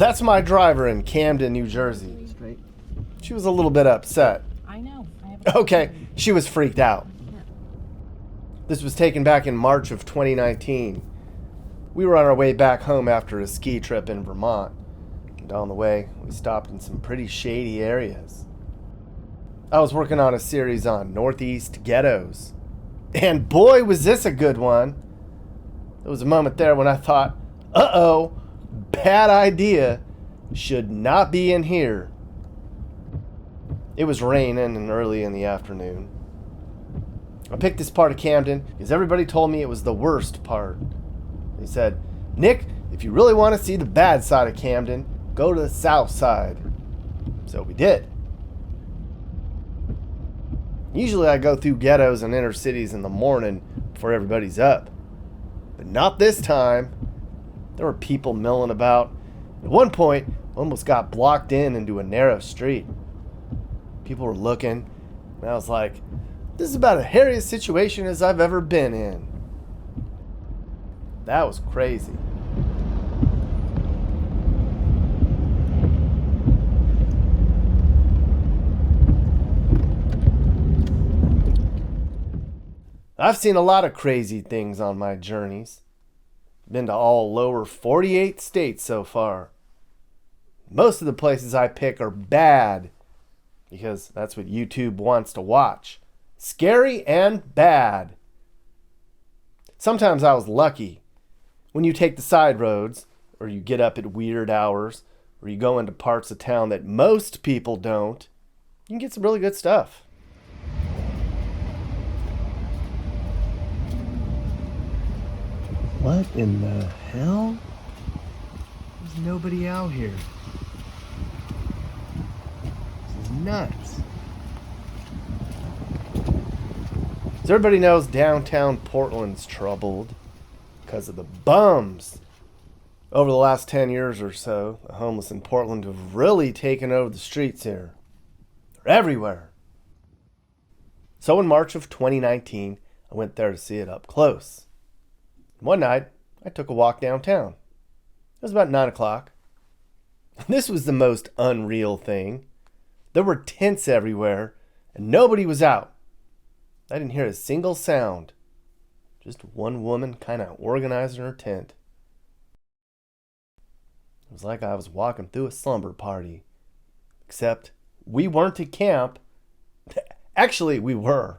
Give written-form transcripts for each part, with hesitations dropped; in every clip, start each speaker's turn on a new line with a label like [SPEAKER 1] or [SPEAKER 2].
[SPEAKER 1] That's my driver in Camden, New Jersey.
[SPEAKER 2] Straight.
[SPEAKER 1] She was a little bit upset.
[SPEAKER 3] I know.
[SPEAKER 1] Okay, she was freaked out. This was taken back in March of 2019. We were on our way back home after a ski trip in Vermont. And on the way, we stopped in some pretty shady areas. I was working on a series on Northeast Ghettos. And boy, was this a good one. There was a moment there when I thought, uh-oh, bad idea. Should not be in here. It was raining and early in the afternoon. I picked this part of Camden because everybody told me it was the worst part. They said, Nick, if you really want to see the bad side of Camden, go to the south side. So we did. Usually I go through ghettos and inner cities in the morning before everybody's up. But not this time. There were people milling about. At one point, I almost got blocked in into a narrow street. People were looking, and I was like, this is about as hairy a situation as I've ever been in. That was crazy. I've seen a lot of crazy things on my journeys. Been to all lower 48 states so far. Most of the places I pick are bad because that's what YouTube wants to watch. Scary and bad. Sometimes I was lucky. When you take the side roads, or you get up at weird hours, or you go into parts of town that most people don't, you can get some really good stuff. What in the hell? There's nobody out here. This is nuts. So everybody knows downtown Portland's troubled because of the bums. Over the last 10 years or so, the homeless in Portland have really taken over the streets here. They're everywhere. So in March of 2019, I went there to see it up close. One night, I took a walk downtown. It was about 9 o'clock. This was the most unreal thing. There were tents everywhere, and nobody was out. I didn't hear a single sound. Just one woman kind of organizing her tent. It was like I was walking through a slumber party. Except we weren't at camp. Actually, we were.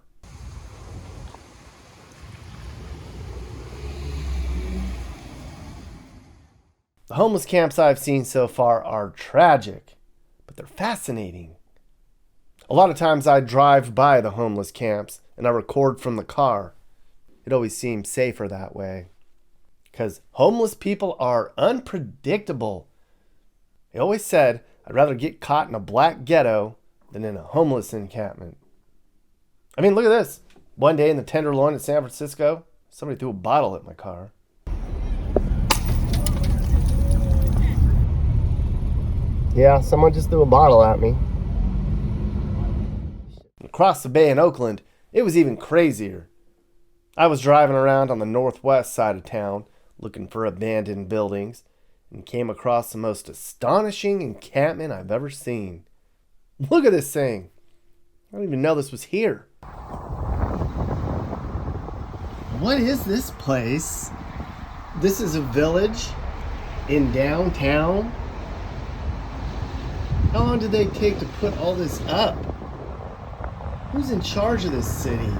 [SPEAKER 1] The homeless camps I've seen so far are tragic, but they're fascinating. A lot of times I drive by the homeless camps and I record from the car. It always seems safer that way. Because homeless people are unpredictable. They always said, I'd rather get caught in a black ghetto than in a homeless encampment. I mean, look at this. One day in the Tenderloin in San Francisco, somebody threw a bottle at my car. Yeah, someone just threw a bottle at me. Across the bay in Oakland, it was even crazier. I was driving around on the northwest side of town, looking for abandoned buildings, and came across the most astonishing encampment I've ever seen. Look at this thing. I don't even know this was here. What is this place? This is a village in downtown? How long did they take to put all this up? Who's in charge of this city?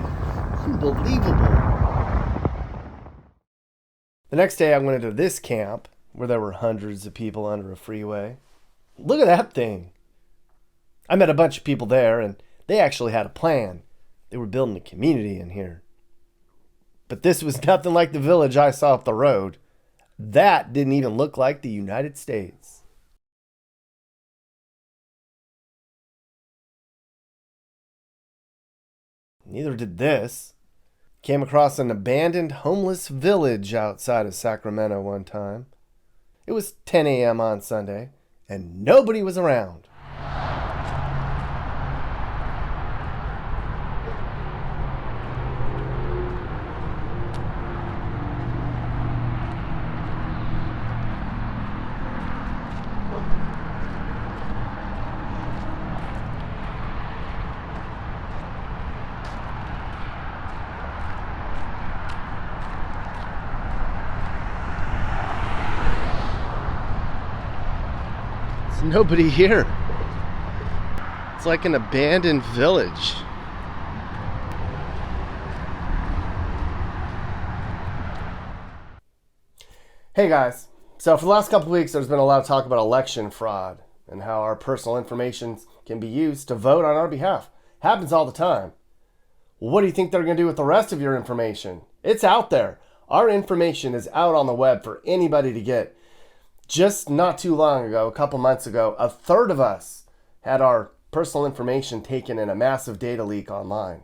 [SPEAKER 1] Unbelievable. The next day I went into this camp where there were hundreds of people under a freeway. Look at that thing. I met a bunch of people there and they actually had a plan. They were building a community in here. But this was nothing like the village I saw up the road. That didn't even look like the United States. Neither did this. Came across an abandoned homeless village outside of Sacramento one time. It was 10 a.m. on Sunday, and nobody was around. nobody here. It's like an abandoned village. Hey guys, so for the last couple of weeks there's been a lot of talk about election fraud and how our personal information can be used to vote on our behalf. Happens all the time. Well, what do you think they're going to do with the rest of your information? It's out there. Our information is out on the web for anybody to get. Just not too long ago, a couple months ago, a third of us had our personal information taken in a massive data leak online.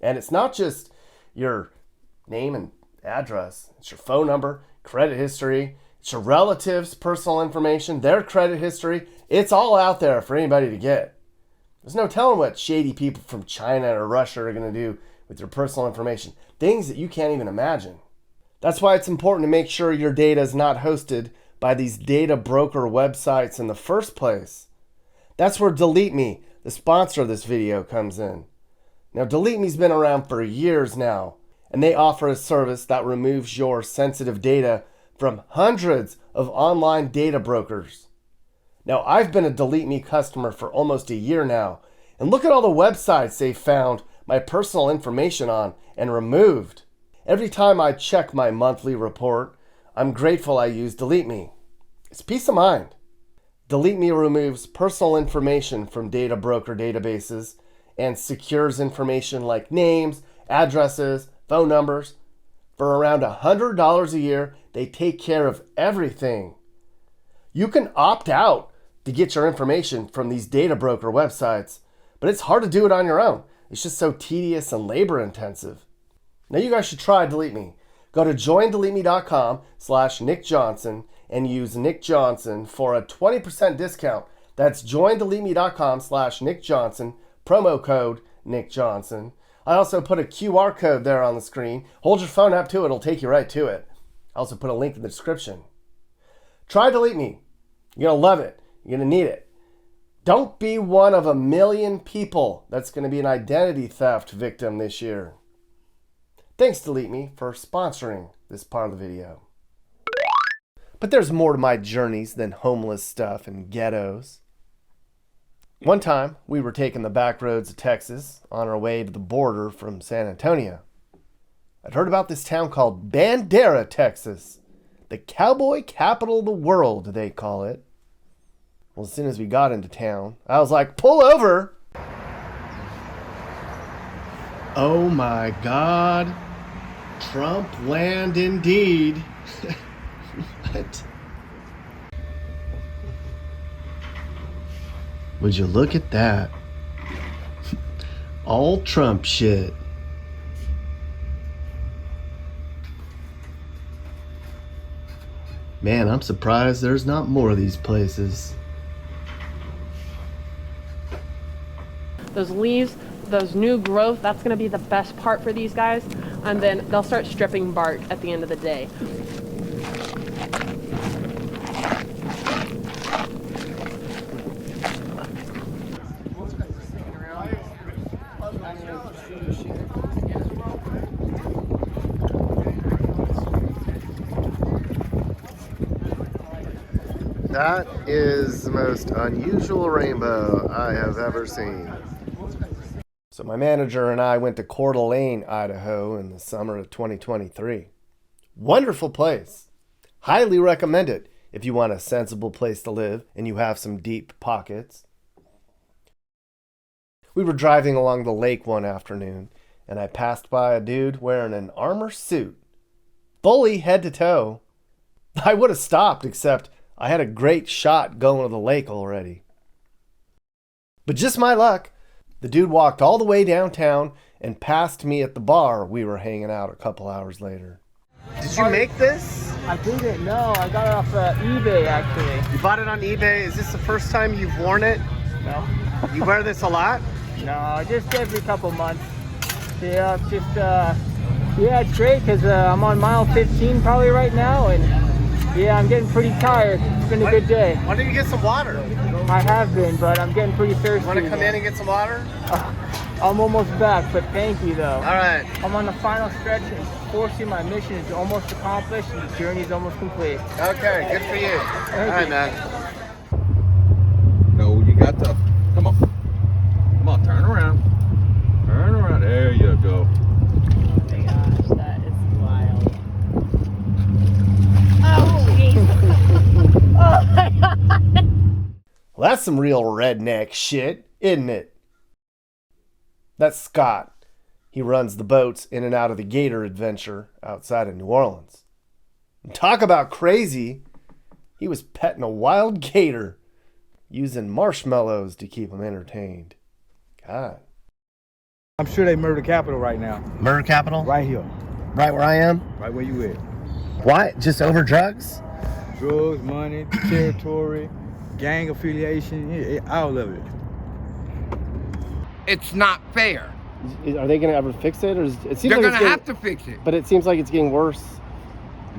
[SPEAKER 1] And it's not just your name and address. It's your phone number, credit history, it's your relatives' personal information, their credit history. It's all out there for anybody to get. There's no telling what shady people from China or Russia are going to do with your personal information. Things that you can't even imagine. That's why it's important to make sure your data is not hosted by these data broker websites in the first place. That's where Delete Me, the sponsor of this video, comes in. Now, Delete Me's been around for years now, and they offer a service that removes your sensitive data from hundreds of online data brokers. Now, I've been a Delete Me customer for almost a year now, and look at all the websites they've found my personal information on and removed. Every time I check my monthly report, I'm grateful I use Delete Me. It's peace of mind. Delete Me removes personal information from data broker databases and secures information like names, addresses, phone numbers. For around $100 a year, they take care of everything. You can opt out to get your information from these data broker websites, but it's hard to do it on your own. It's just so tedious and labor intensive. Now you guys should try Delete Me. Go to joindeleteme.com/Nick Johnson and use Nick Johnson for a 20% discount. That's joindeleteme.com/Nick Johnson, promo code Nick Johnson. I also put a QR code there on the screen. Hold your phone up to it, it'll take you right to it. I also put a link in the description. Try Delete Me. You're going to love it. You're going to need it. Don't be one of a million people that's going to be an identity theft victim this year. Thanks, Delete Me, for sponsoring this part of the video. But there's more to my journeys than homeless stuff and ghettos. One time, we were taking the back roads of Texas on our way to the border from San Antonio. I'd heard about this town called Bandera, Texas. The cowboy capital of the world, they call it. Well, as soon as we got into town, I was like, pull over! Oh my God. Trump land indeed. What? Would you look at that? All Trump shit. Man, I'm surprised there's not more of these places.
[SPEAKER 2] Those leaves, those new growth, that's going to be the best part for these guys. And then they'll start stripping bark at the end of the day.
[SPEAKER 1] That is the most unusual rainbow I have ever seen. So my manager and I went to Coeur d'Alene, Idaho in the summer of 2023. Wonderful place. Highly recommend it if you want a sensible place to live and you have some deep pockets. We were driving along the lake one afternoon and I passed by a dude wearing an armor suit, fully head to toe. I would have stopped, except I had a great shot going to the lake already. But just my luck, the dude walked all the way downtown and passed me at the bar we were hanging out a couple hours later. Did you make this?
[SPEAKER 3] I didn't, no. I got it off eBay, actually.
[SPEAKER 1] You bought it on eBay? Is this the first time you've worn it?
[SPEAKER 3] No.
[SPEAKER 1] You wear this a lot?
[SPEAKER 3] No, just every couple months. Yeah, it's just, yeah, it's great because I'm on mile 15 probably right now, and yeah, I'm getting pretty tired. It's been a good day.
[SPEAKER 1] Why don't you get some water?
[SPEAKER 3] I have been, but I'm getting pretty thirsty.
[SPEAKER 1] Want to come in and get some water?
[SPEAKER 3] I'm almost back, but thank you, though.
[SPEAKER 1] All right.
[SPEAKER 3] I'm on the final stretch, and fortunately, my mission is almost accomplished, and the journey is almost complete.
[SPEAKER 1] Okay, good for you. All right, man. Well, that's some real redneck shit, isn't it? That's Scott. He runs the boats in and out of the Gator Adventure outside of New Orleans. And talk about crazy. He was petting a wild gator, using marshmallows to keep him entertained. God.
[SPEAKER 4] I'm sure they murder capital right now.
[SPEAKER 1] Murder capital?
[SPEAKER 4] Right here.
[SPEAKER 1] Right where I am?
[SPEAKER 4] Right where you at.
[SPEAKER 1] Why? Just over drugs?
[SPEAKER 4] Drugs, money, territory, gang affiliation, all of it.
[SPEAKER 5] It's not fair.
[SPEAKER 1] Are they going to ever fix it? Or it seems
[SPEAKER 5] They're
[SPEAKER 1] like
[SPEAKER 5] going to have to fix it.
[SPEAKER 1] But it seems like it's getting worse.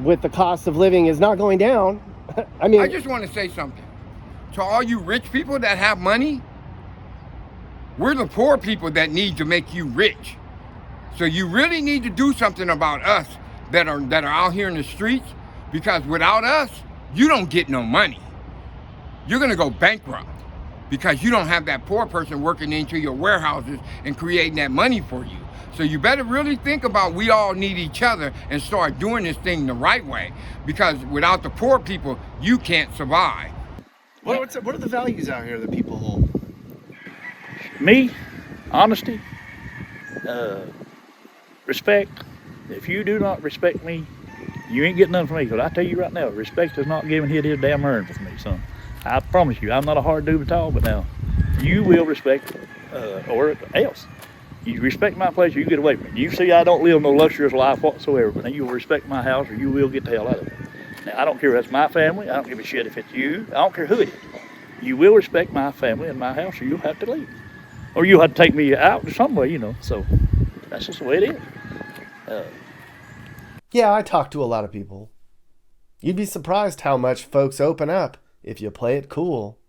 [SPEAKER 1] With the cost of living is not going down. I mean,
[SPEAKER 5] I just want to say something. To all you rich people that have money, we're the poor people that need to make you rich. So you really need to do something about us that are out here in the streets, because without us, you don't get no money. You're going to go bankrupt because you don't have that poor person working into your warehouses and creating that money for you. So you better really think about we all need each other and start doing this thing the right way, because without the poor people, you can't survive.
[SPEAKER 1] what are the values out here that people hold?
[SPEAKER 6] Me, honesty, respect. If you do not respect me, you ain't getting nothing from me. Because I tell you right now, respect is not given here to his damn earnings with me, son. I promise you, I'm not a hard dude at all, but now you will respect or else. You respect my place, or you get away from it. You see I don't live no luxurious life whatsoever, but now you will respect my house, or you will get the hell out of it. Now, I don't care if that's my family. I don't give a shit if it's you. I don't care who it is. You will respect my family and my house, or you'll have to leave. Or you'll have to take me out somewhere, you know. So that's just the way it is.
[SPEAKER 1] Yeah, I talk to a lot of people. You'd be surprised how much folks open up if you play it cool.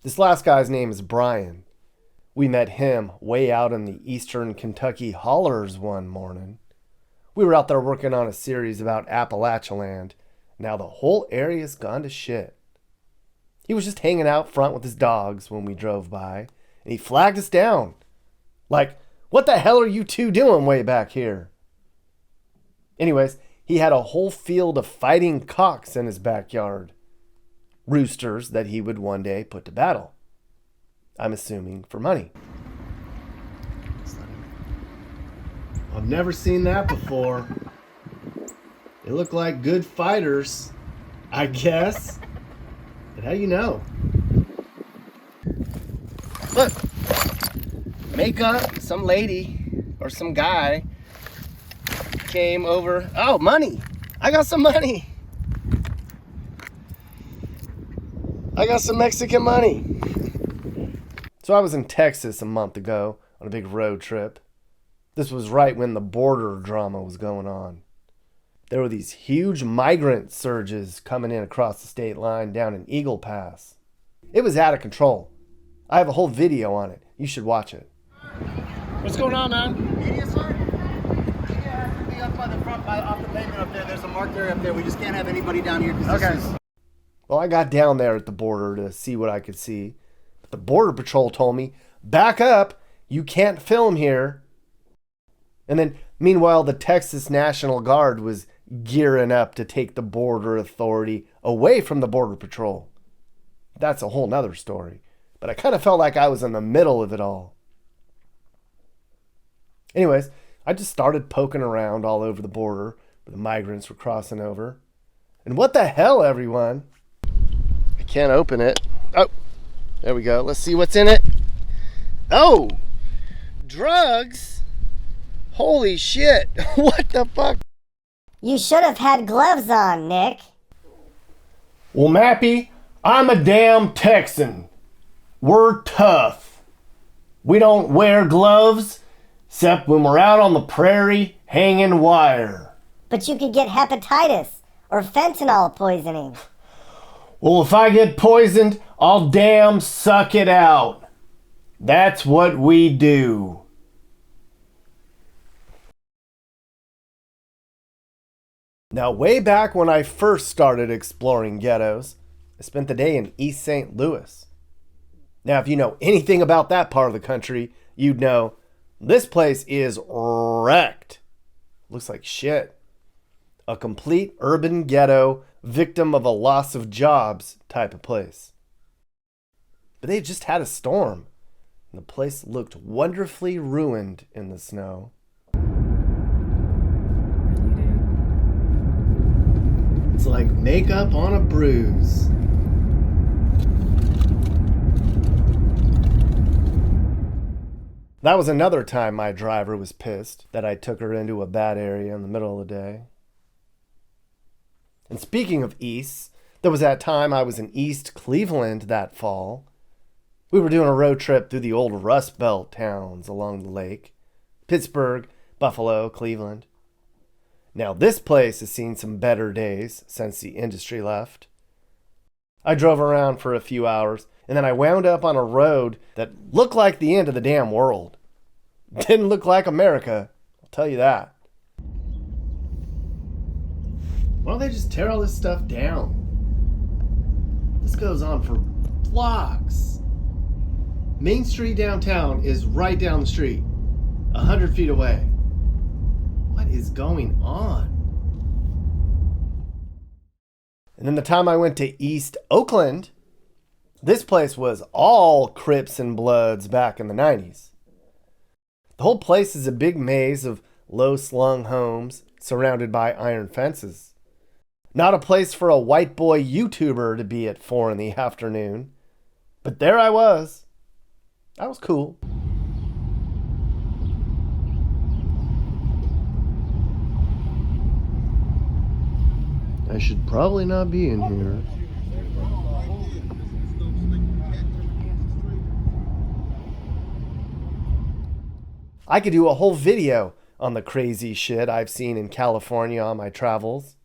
[SPEAKER 1] This last guy's name is Brian. We met him way out in the eastern Kentucky hollers one morning. We were out there working on a series about Appalachialand. Now the whole area's gone to shit. He was just hanging out front with his dogs when we drove by, and he flagged us down. Like, what the hell are you two doing way back here? Anyways, he had a whole field of fighting cocks in his backyard. Roosters that he would one day put to battle. I'm assuming for money. I've never seen that before. They look like good fighters, I guess. But how do you know? Look, makeup, some lady or some guy came over. Oh, money. I got some money. I got some Mexican money. So I was in Texas a month ago on a big road trip. This was right when the border drama was going on. There were these huge migrant surges coming in across the state line down in Eagle Pass. It was out of control. I have a whole video on it. You should watch it. What's going on, man?
[SPEAKER 7] Media, sir? Media has to be up by the front, off the pavement up there. There's a marker up there. We just can't have anybody down here.
[SPEAKER 1] Okay. Well, I got down there at the border to see what I could see. But the Border Patrol told me, back up, you can't film here. And then, meanwhile, the Texas National Guard was gearing up to take the Border Authority away from the Border Patrol. That's a whole nother story. But I kind of felt like I was in the middle of it all. Anyways, I just started poking around all over the border where the migrants were crossing over. And what the hell, everyone? I can't open it. Oh, there we go. Let's see what's in it. Oh, drugs? Holy shit. What the fuck?
[SPEAKER 8] You should have had gloves on, Nick.
[SPEAKER 1] Well, Mappy, I'm a damn Texan. We're tough. We don't wear gloves except when we're out on the prairie hanging wire.
[SPEAKER 8] But you could get hepatitis or fentanyl poisoning.
[SPEAKER 1] Well, if I get poisoned, I'll damn suck it out. That's what we do. Now, way back when I first started exploring ghettos, I spent the day in East St. Louis. Now, if you know anything about that part of the country, you'd know this place is wrecked. Looks like shit. A complete urban ghetto, victim of a loss of jobs type of place. But they had just had a storm, and the place looked wonderfully ruined in the snow. It's like makeup on a bruise. That was another time my driver was pissed that I took her into a bad area in the middle of the day. And speaking of East, there was that time I was in East Cleveland that fall. We were doing a road trip through the old Rust Belt towns along the lake. Pittsburgh, Buffalo, Cleveland. Now this place has seen some better days since the industry left. I drove around for a few hours, and then I wound up on a road that looked like the end of the damn world. Didn't look like America, I'll tell you that. Why don't they just tear all this stuff down? This goes on for blocks. Main Street downtown is right down the street, 100 feet away. What is going on? And then the time I went to East Oakland, this place was all Crips and Bloods back in the 90s. The whole place is a big maze of low-slung homes surrounded by iron fences. Not a place for a white boy YouTuber to be at 4 in the afternoon. But there I was. That was cool. I should probably not be in here. I could do a whole video on the crazy shit I've seen in California on my travels.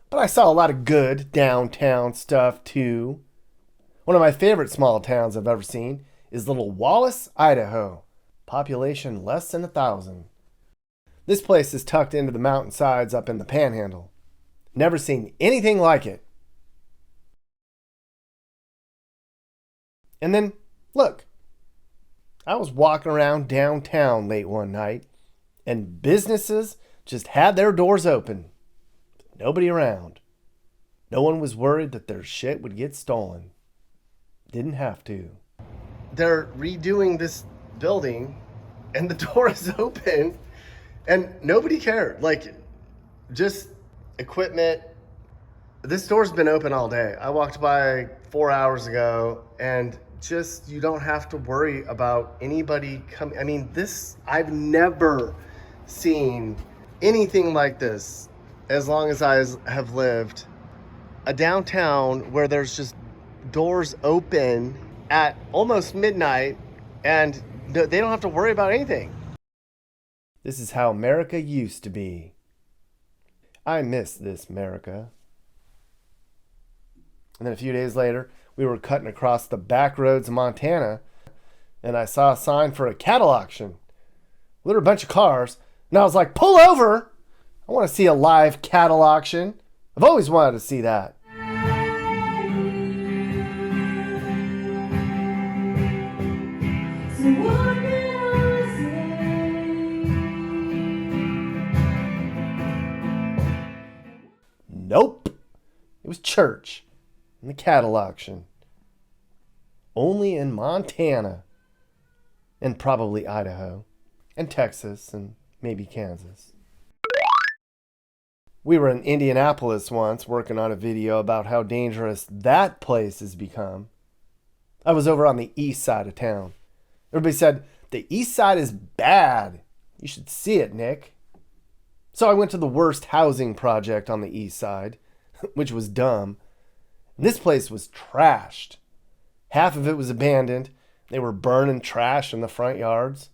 [SPEAKER 1] But I saw a lot of good downtown stuff too. One of my favorite small towns I've ever seen is little Wallace, Idaho. Population less than 1,000. This place is tucked into the mountainsides up in the Panhandle. Never seen anything like it. And then, look. I was walking around downtown late one night, and businesses just had their doors open. Nobody around. No one was worried that their shit would get stolen. Didn't have to. They're redoing this building, and the door is open, and nobody cared. Like, just equipment. This door's been open all day. I walked by 4 hours ago, and just, you don't have to worry about anybody coming. I mean, I've never seen anything like this as long as I have lived. A downtown where there's just doors open at almost midnight and they don't have to worry about anything. This is how America used to be. I miss this America. And then a few days later, we were cutting across the Backroads of Montana, and I saw a sign for a cattle auction. There were a bunch of cars, and I was like, pull over! I want to see a live cattle auction. I've always wanted to see that. Nope. It was church and the cattle auction. Only in Montana and probably Idaho and Texas and maybe Kansas. We were in Indianapolis once working on a video about how dangerous that place has become. I was over on the east side of town. Everybody said, the east side is bad. You should see it, Nick. So I went to the worst housing project on the east side, which was dumb. This place was trashed. Half of it was abandoned. They were burning trash in the front yards.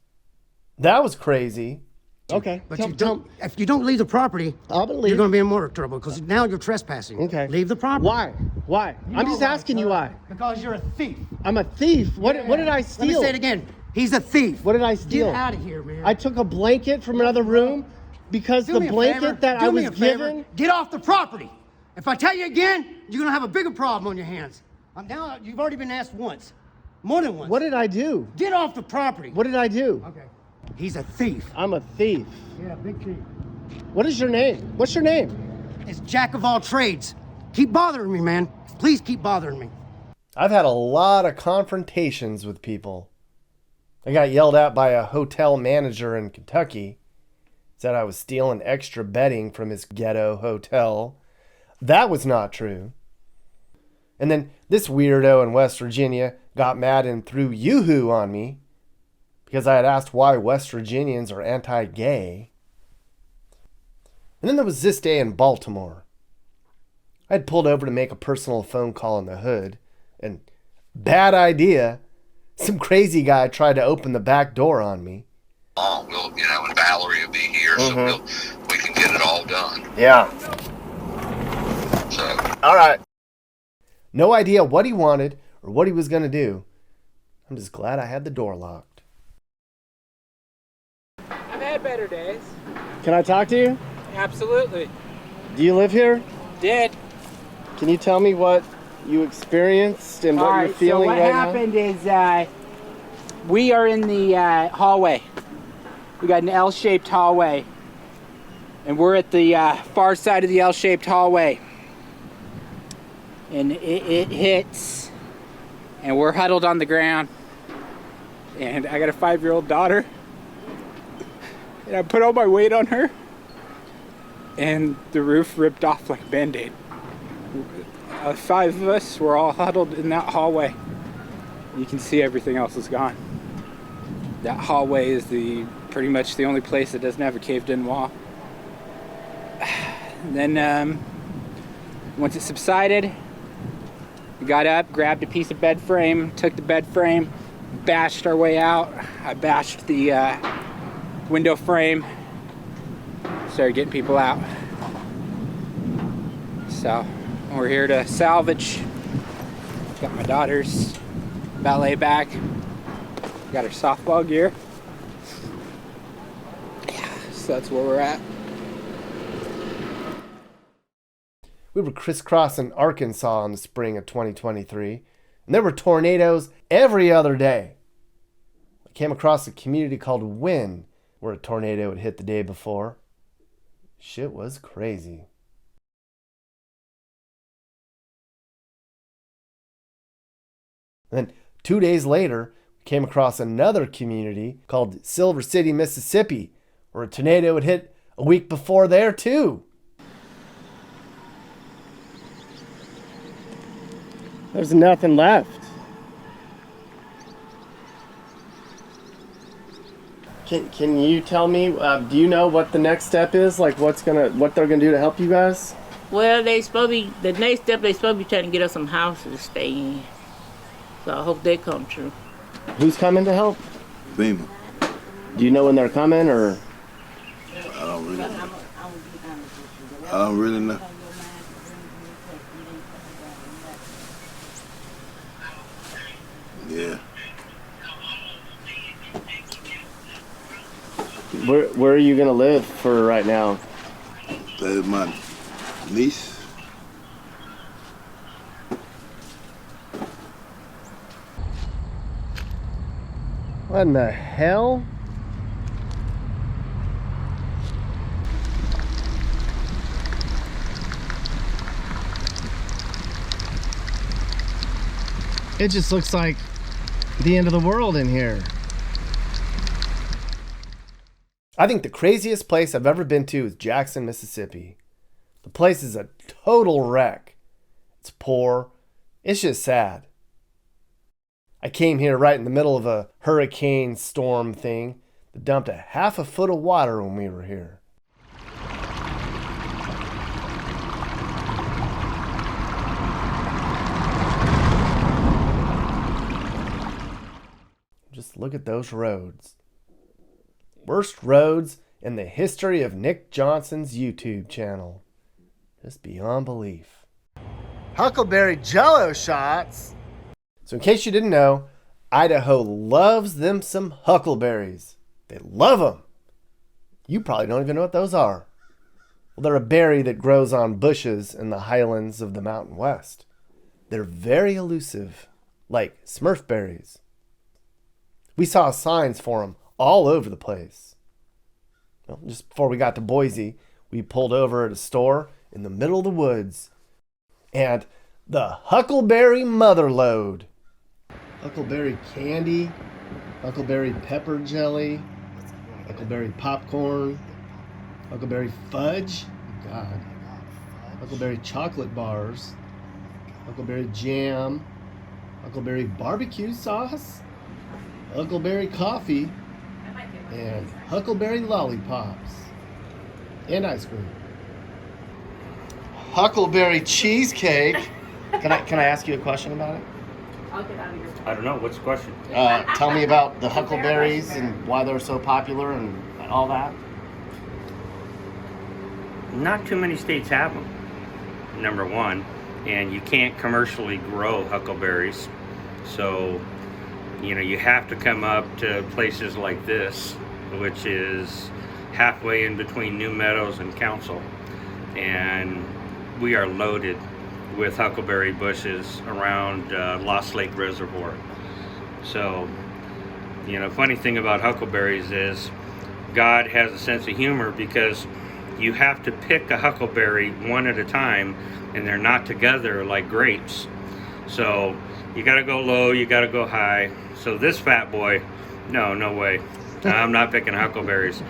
[SPEAKER 1] That was crazy.
[SPEAKER 9] Okay. But if you don't leave the property, you're going to be in more trouble because now you're trespassing. Okay. Leave the property.
[SPEAKER 1] Why? I'm just asking you why.
[SPEAKER 9] Because you're a thief.
[SPEAKER 1] I'm a thief? What did I steal?
[SPEAKER 9] Let me say it again. He's a thief.
[SPEAKER 1] What did I steal?
[SPEAKER 9] Get out of here, man.
[SPEAKER 1] I took a blanket from another room because the blanket that I was given...
[SPEAKER 9] Get off the property. If I tell you again, you're going to have a bigger problem on your hands. You've already been asked once. More than once.
[SPEAKER 1] What did I do?
[SPEAKER 9] Get off the property.
[SPEAKER 1] What did I do?
[SPEAKER 9] Okay. He's a thief.
[SPEAKER 1] I'm a thief.
[SPEAKER 9] Yeah, big thief.
[SPEAKER 1] What is your name? What's your name?
[SPEAKER 9] It's Jack of all trades. Keep bothering me, man. Please keep bothering me.
[SPEAKER 1] I've had a lot of confrontations with people. I got yelled at by a hotel manager in Kentucky. Said I was stealing extra bedding from his ghetto hotel. That was not true. And then this weirdo in West Virginia got mad and threw yoo-hoo on me because I had asked why West Virginians are anti-gay. And then there was this day in Baltimore. I had pulled over to make a personal phone call in the hood, and bad idea, some crazy guy tried to open the back door on me.
[SPEAKER 10] We'll, and Valerie will be here, so we can get it all done.
[SPEAKER 1] Yeah.
[SPEAKER 10] So.
[SPEAKER 1] All right. No idea what he wanted or what he was going to do. I'm just glad I had the door locked.
[SPEAKER 3] I've had better days.
[SPEAKER 1] Can I talk to you?
[SPEAKER 3] Absolutely.
[SPEAKER 1] Do you live here?
[SPEAKER 3] Did.
[SPEAKER 1] Can you tell me what you experienced and what you're feeling right now?
[SPEAKER 3] So what happened is we are in the hallway. We got an L-shaped hallway. And we're at the far side of the L-shaped hallway. And it hits. And we're huddled on the ground. And I got a 5-year-old daughter. And I put all my weight on her. And the roof ripped off like a Band-Aid. 5 of us were all huddled in that hallway. You can see everything else is gone. That hallway is pretty much the only place that doesn't have a caved-in wall. And then once it subsided, we got up, grabbed a piece of bed frame, took the bed frame, bashed our way out. I bashed the window frame, started getting people out. So we're here to salvage. Got my daughter's ballet bag. Got her softball gear. Yeah, so that's where we're at.
[SPEAKER 1] We were crisscrossing Arkansas in the spring of 2023, and there were tornadoes every other day. I came across a community called Wynn, where a tornado had hit the day before. Shit was crazy. And then 2 days later, we came across another community called Silver City, Mississippi, where a tornado had hit a week before there too. There's nothing left. Can you tell me, do you know what the next step is? Like what they're gonna do to help you guys?
[SPEAKER 11] Well, the next step, they supposed to be trying to get us some houses to stay in. So I hope they come true.
[SPEAKER 1] Who's coming to help?
[SPEAKER 12] FEMA.
[SPEAKER 1] Do you know when they're coming, or?
[SPEAKER 12] I don't really know. Yeah.
[SPEAKER 1] Where are you gonna live for right now?
[SPEAKER 12] That's my niece.
[SPEAKER 1] What in the hell? It just looks like the end of the world in here. I think the craziest place I've ever been to is Jackson, Mississippi. The place is a total wreck. It's poor. It's just sad. I came here right in the middle of a hurricane storm thing that dumped a half a foot of water when we were here. Just look at those roads. Worst roads in the history of Nick Johnson's YouTube channel. Just beyond belief. Huckleberry Jello shots. So in case you didn't know, Idaho loves them some huckleberries. They love them. You probably don't even know what those are. Well, they're a berry that grows on bushes in the highlands of the Mountain West. They're very elusive, like Smurf berries. We saw signs for them all over the place. Well, just before we got to Boise, we pulled over at a store in the middle of the woods. And The Huckleberry Motherlode. Huckleberry candy, huckleberry pepper jelly, huckleberry popcorn, huckleberry fudge, God, huckleberry chocolate bars, huckleberry jam, huckleberry barbecue sauce, huckleberry coffee, and huckleberry lollipops, and ice cream. Huckleberry cheesecake. Can I ask you a question about it?
[SPEAKER 2] I'll get out of here.
[SPEAKER 13] I don't know. What's the question?
[SPEAKER 1] Tell me about the huckleberries and why they're so popular and all that.
[SPEAKER 13] Not too many states have them, number one, and you can't commercially grow huckleberries. So, you have to come up to places like this, which is halfway in between New Meadows and Council. And we are loaded with huckleberry bushes around Lost Lake Reservoir. So, funny thing about huckleberries is God has a sense of humor, because you have to pick a huckleberry one at a time, and they're not together like grapes. So you gotta go low, you gotta go high. So this fat boy, no way. I'm not picking huckleberries.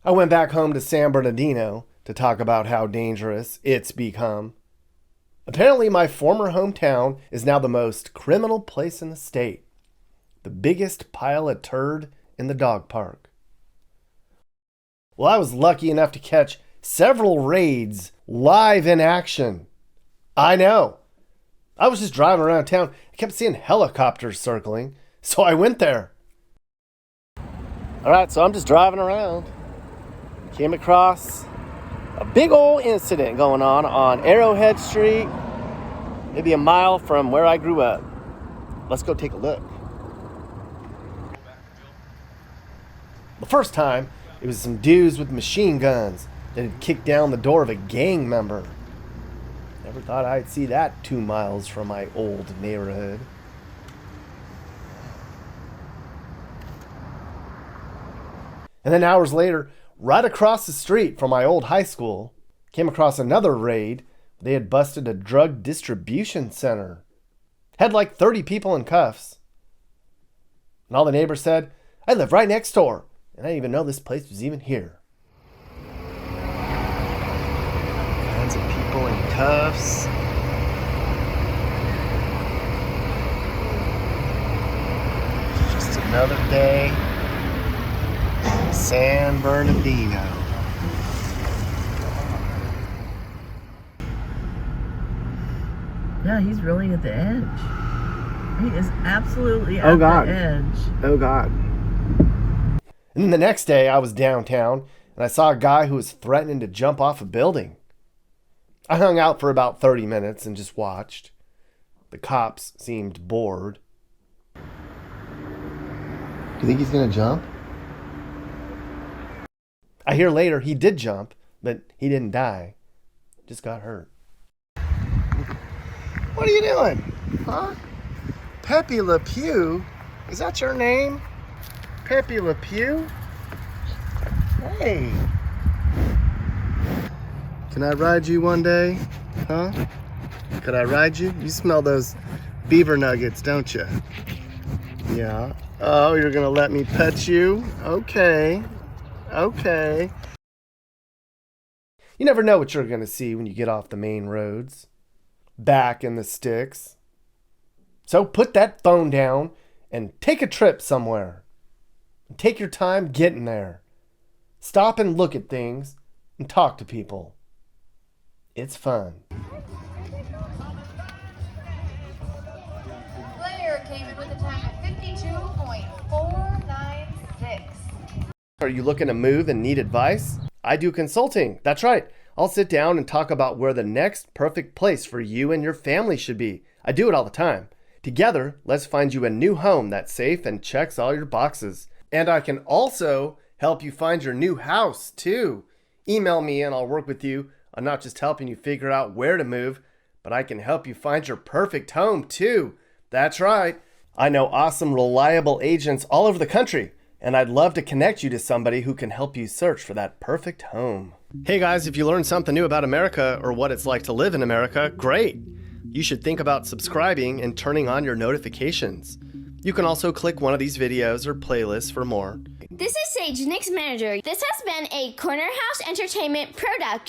[SPEAKER 1] I went back home to San Bernardino to talk about how dangerous it's become. Apparently, my former hometown is now the most criminal place in the state. The biggest pile of turd in the dog park. Well, I was lucky enough to catch several raids live in action. I know. I was just driving around town. I kept seeing helicopters circling, so I went there. All right, so I'm just driving around. Came across a big old incident going on Arrowhead Street, maybe a mile from where I grew up. Let's go take a look. The first time, it was some dudes with machine guns that had kicked down the door of a gang member. Never thought I'd see that 2 miles from my old neighborhood. And then hours later, right across the street from my old high school, came across another raid. They had busted a drug distribution center. Had like 30 people in cuffs. And all the neighbors said, I live right next door, and I didn't even know this place was even here. Tons of people in cuffs. Just another day in San Bernardino.
[SPEAKER 11] Yeah, he's really at the edge. He is absolutely at the edge.
[SPEAKER 1] Oh, God. And then the next day, I was downtown, and I saw a guy who was threatening to jump off a building. I hung out for about 30 minutes and just watched. The cops seemed bored. Do you think he's going to jump? I hear later he did jump, but he didn't die. Just got hurt. What are you doing? Huh? Pepe Le Pew? Is that your name? Pepe Le Pew? Hey. Can I ride you one day? Huh? Could I ride you? You smell those beaver nuggets, don't you? Yeah. Oh, you're gonna let me pet you? Okay. Okay. You never know what you're gonna see when you get off the main roads. Back in the sticks. So put that phone down and take a trip somewhere. Take your time getting there. Stop and look at things and talk to people. It's fun.
[SPEAKER 14] Player came in with a time of 52.496.
[SPEAKER 1] Are you looking to move and need advice? I do consulting. That's right. I'll sit down and talk about where the next perfect place for you and your family should be. I do it all the time. Together, let's find you a new home that's safe and checks all your boxes. And I can also help you find your new house, too. Email me and I'll work with you on not just helping you figure out where to move, but I can help you find your perfect home, too. That's right. I know awesome, reliable agents all over the country, and I'd love to connect you to somebody who can help you search for that perfect home. Hey guys, if you learned something new about America or what it's like to live in America, great. you should think about subscribing and turning on your notifications. You can also click one of these videos or playlists for more.
[SPEAKER 15] This is Sage, Nick's manager. This has been a Corner House Entertainment production.